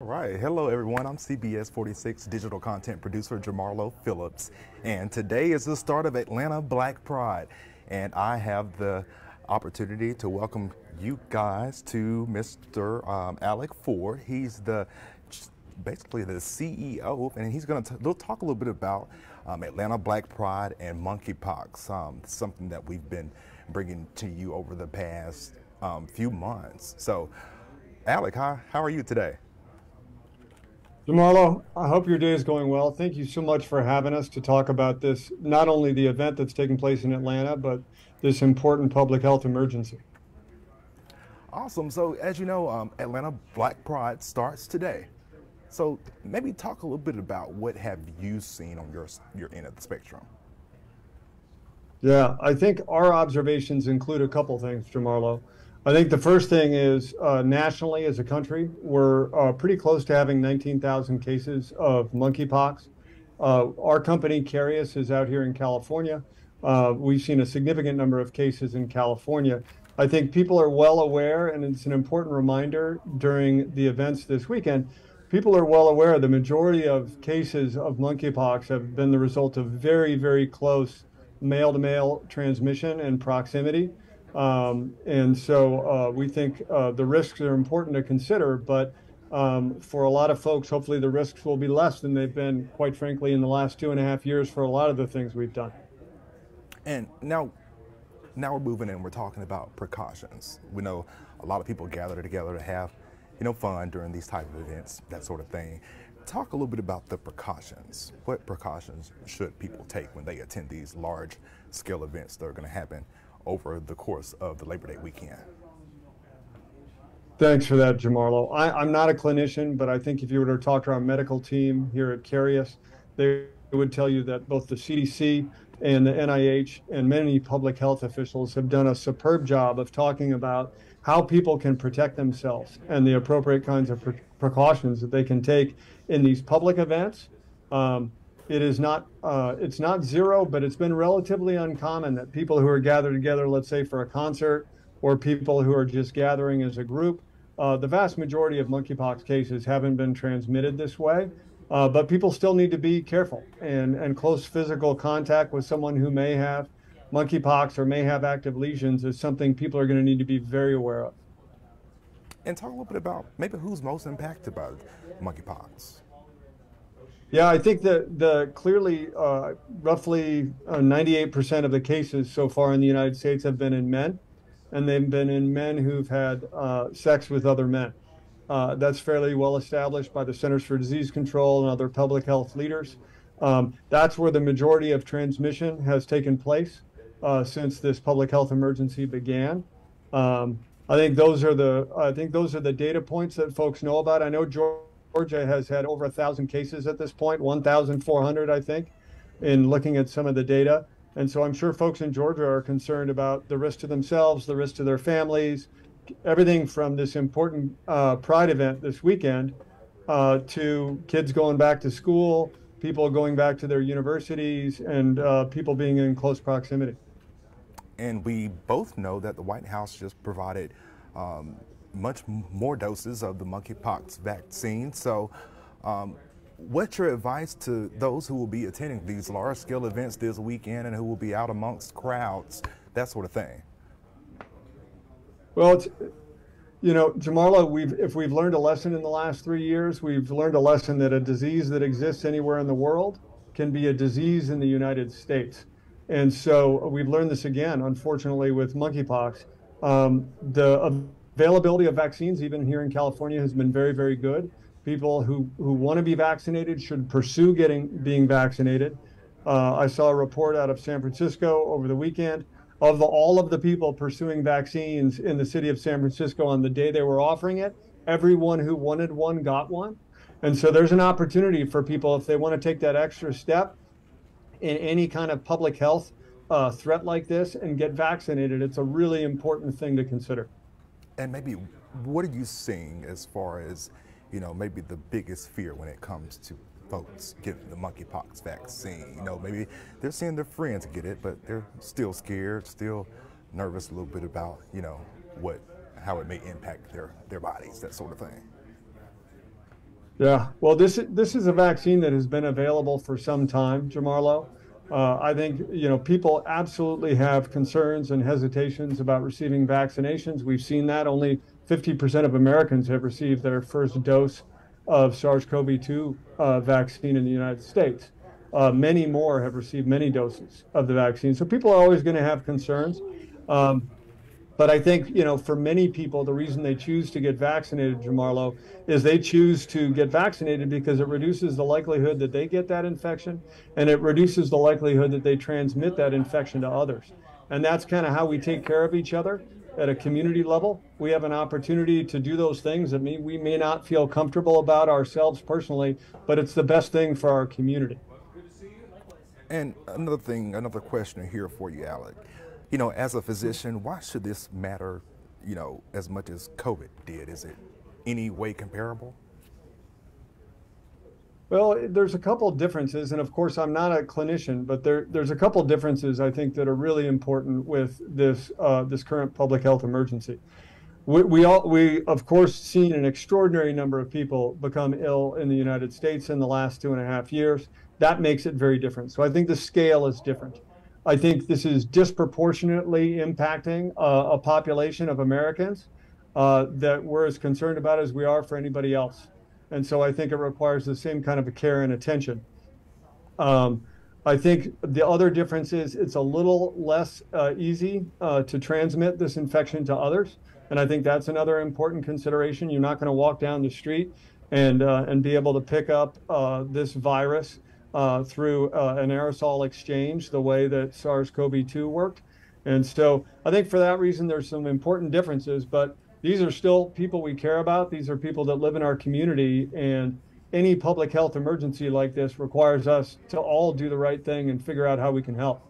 All right, hello everyone. I'm CBS 46 digital content producer Jamarlo Phillips, and today is the start of Atlanta Black Pride, and I have the opportunity to welcome you guys to Mr. Alec Ford. He's basically the CEO, and he's going to talk a little bit about Atlanta Black Pride and monkeypox, something that we've been bringing to you over the past few months. So, Alec, how are you today? Jamarlo, I hope your day is going well. Thank you so much for having us to talk about this, not only the event that's taking place in Atlanta, but this important public health emergency. Awesome. So, as you know, Atlanta Black Pride starts today. So, maybe talk a little bit about what have you seen on your end of the spectrum. Yeah, I think our observations include a couple things, Jamarlo. I think the first thing is nationally as a country, we're pretty close to having 19,000 cases of monkeypox. Our company, Carius, is out here in California. We've seen a significant number of cases in California. I think people are well aware, and it's an important reminder during the events this weekend. People are well aware the majority of cases of monkeypox have been the result of very, very close male-to-male transmission and proximity. And so we think the risks are important to consider, but for a lot of folks, hopefully the risks will be less than they've been, quite frankly, in the last 2.5 years for a lot of the things we've done. And now we're moving in. We're talking about precautions. We know a lot of people gather together to have, fun during these type of events, that sort of thing. Talk a little bit about the precautions. What precautions should people take when they attend these large-scale events that are going to happen over the course of the Labor Day weekend? Thanks for that, Jamarlo. I'm not a clinician, but I think if you were to talk to our medical team here at Carius, they would tell you that both the CDC and the NIH and many public health officials have done a superb job of talking about how people can protect themselves and the appropriate kinds of precautions that they can take in these public events. It is not, it's not zero, but it's been relatively uncommon that people who are gathered together, let's say for a concert, or people who are just gathering as a group, the vast majority of monkeypox cases haven't been transmitted this way. But people still need to be careful, and close physical contact with someone who may have monkeypox or may have active lesions is something people are going to need to be very aware of. And talk a little bit about maybe who's most impacted by monkeypox. Yeah, I think that the clearly roughly 98% of the cases so far in the United States have been in men, and they've been in men who've had sex with other men. That's fairly well established by the Centers for Disease Control and other public health leaders. That's where the majority of transmission has taken place since this public health emergency began. I think those are the data points that folks know about. I know Georgia has had over 1,000 cases at this point, 1,400, I think, in looking at some of the data. And so I'm sure folks in Georgia are concerned about the risk to themselves, the risk to their families, everything from this important Pride event this weekend to kids going back to school, people going back to their universities, and people being in close proximity. And we both know that the White House just provided much more doses of the monkeypox vaccine. So, what's your advice to those who will be attending these large-scale events this weekend and who will be out amongst crowds, that sort of thing? Well, Jamarlo, if we've learned a lesson in the last 3 years, we've learned a lesson that a disease that exists anywhere in the world can be a disease in the United States. And so we've learned this again, unfortunately, with monkeypox. The availability of vaccines, even here in California, has been very, very good. People who want to be vaccinated should pursue being vaccinated. I saw a report out of San Francisco over the weekend of all of the people pursuing vaccines in the city of San Francisco on the day they were offering it. Everyone who wanted one got one. And so there's an opportunity for people, if they want to take that extra step in any kind of public health threat like this and get vaccinated. It's a really important thing to consider. And maybe what are you seeing as far as, maybe the biggest fear when it comes to folks getting the monkeypox vaccine? Maybe they're seeing their friends get it, but they're still scared, still nervous a little bit about, how it may impact their bodies, that sort of thing. Yeah, well, this is a vaccine that has been available for some time, Jamarlo. I think people absolutely have concerns and hesitations about receiving vaccinations. We've seen that only 50% of Americans have received their first dose of SARS-CoV-2 vaccine in the United States. Many more have received many doses of the vaccine. So people are always going to have concerns. Um, but I think, for many people, the reason they choose to get vaccinated, Jamarlo, is they choose to get vaccinated because it reduces the likelihood that they get that infection, and it reduces the likelihood that they transmit that infection to others. And that's kind of how we take care of each other at a community level. We have an opportunity to do those things that we may not feel comfortable about ourselves personally, but it's the best thing for our community. And another thing, another question here for you, Alec. As a physician, why should this matter, as much as COVID did? Is it any way comparable? Well, there's a couple of differences, and of course, I'm not a clinician, but there's a couple of differences I think that are really important with this current public health emergency. We of course seen an extraordinary number of people become ill in the United States in the last 2.5 years. That makes it very different. So I think the scale is different. I think this is disproportionately impacting a population of Americans that we're as concerned about as we are for anybody else. And so I think it requires the same kind of a care and attention. Um, I think the other difference is it's a little less easy to transmit this infection to others. And I think that's another important consideration. You're not going to walk down the street and be able to pick up this virus through an aerosol exchange the way that SARS-CoV-2 worked. And so I think for that reason, there's some important differences, but these are still people we care about. These are people that live in our community, and any public health emergency like this requires us to all do the right thing and figure out how we can help.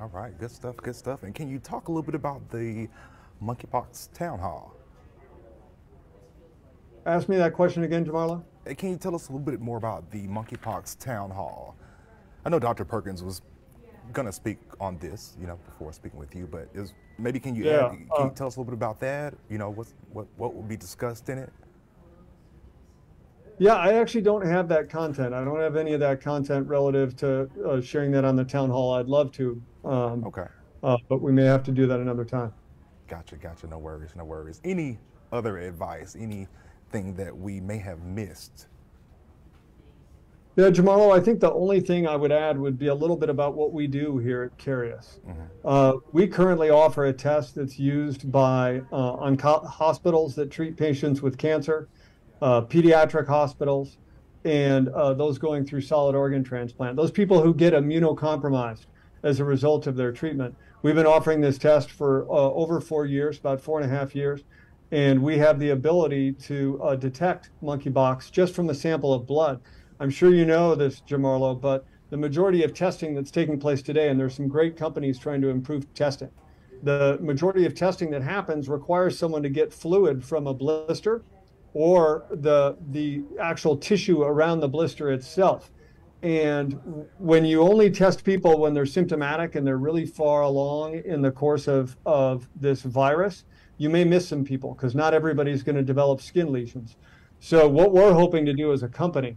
All right, good stuff, good stuff. And can you talk a little bit about the monkeypox town hall? Ask me that question again, Jamarlo. Can you tell us a little bit more about the monkeypox town hall? I know Dr. Perkins was going to speak on this, before speaking with you, but maybe can you tell us a little bit about that? What will be discussed in it? Yeah, I actually don't have that content. I don't have any of that content relative to sharing that on the town hall. I'd love to. Okay. But we may have to do that another time. Gotcha. No worries, no worries. Any other advice, anything that we may have missed? Yeah, Jamalo, I think the only thing I would add would be a little bit about what we do here at Carius. We currently offer a test that's used by hospitals that treat patients with cancer, pediatric hospitals, and those going through solid organ transplant. Those people who get immunocompromised as a result of their treatment. We've been offering this test for over 4 years, about 4.5 years, and we have the ability to detect monkeypox just from a sample of blood. I'm sure you know this, Jamarlo, but the majority of testing that's taking place today, and there's some great companies trying to improve testing, the majority of testing that happens requires someone to get fluid from a blister or the actual tissue around the blister itself. And when you only test people when they're symptomatic and they're really far along in the course of this virus, you may miss some people because not everybody's going to develop skin lesions. So what we're hoping to do as a company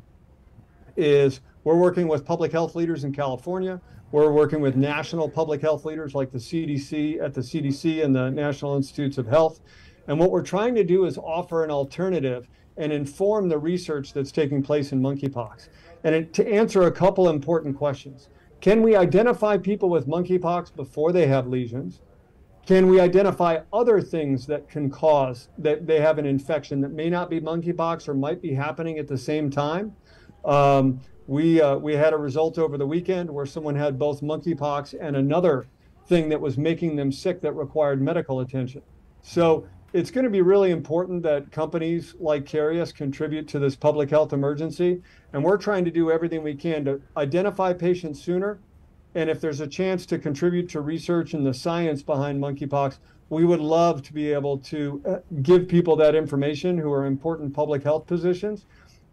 is we're working with public health leaders in California. We're working with national public health leaders like the CDC at the CDC and the National Institutes of Health. And what we're trying to do is offer an alternative and inform the research that's taking place in monkeypox. And to answer a couple important questions. Can we identify people with monkeypox before they have lesions? Can we identify other things that can cause that they have an infection that may not be monkeypox or might be happening at the same time? We had a result over the weekend where someone had both monkeypox and another thing that was making them sick that required medical attention. So it's going to be really important that companies like Carius contribute to this public health emergency. And we're trying to do everything we can to identify patients sooner. And if there's a chance to contribute to research and the science behind monkeypox, we would love to be able to give people that information who are important public health positions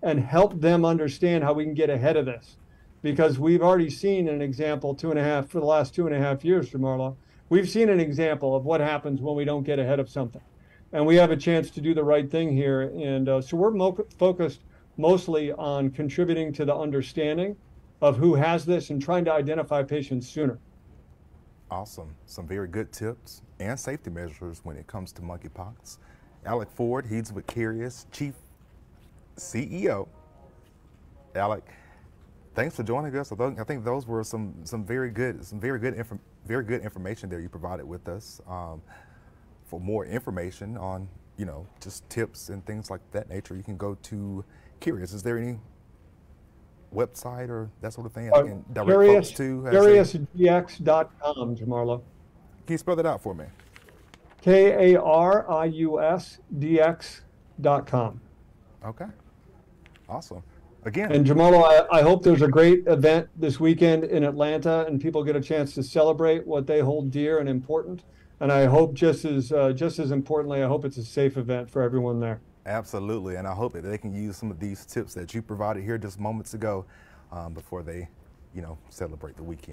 and help them understand how we can get ahead of this. Because we've already seen an example for the last 2.5 years, Marla. We've seen an example of what happens when we don't get ahead of something. And we have a chance to do the right thing here. And so we're focused mostly on contributing to the understanding of who has this and trying to identify patients sooner. Awesome. Some very good tips and safety measures when it comes to monkeypox. Alec Ford, he's with Carius, Chief CEO. Alec, thanks for joining us. I think those were some very good information there you provided with us. For more information on just tips and things like that nature, you can go to Carius. Is there any website or that sort of thing I can direct folks to? CariusDX.com, Jamarlo. Can you spell that out for me? KariusDX.com. Okay. Awesome. Again. And Jamarlo, I hope there's a great event this weekend in Atlanta and people get a chance to celebrate what they hold dear and important. And I hope just as importantly, I hope it's a safe event for everyone there. Absolutely. And I hope that they can use some of these tips that you provided here just moments ago before they, celebrate the weekend.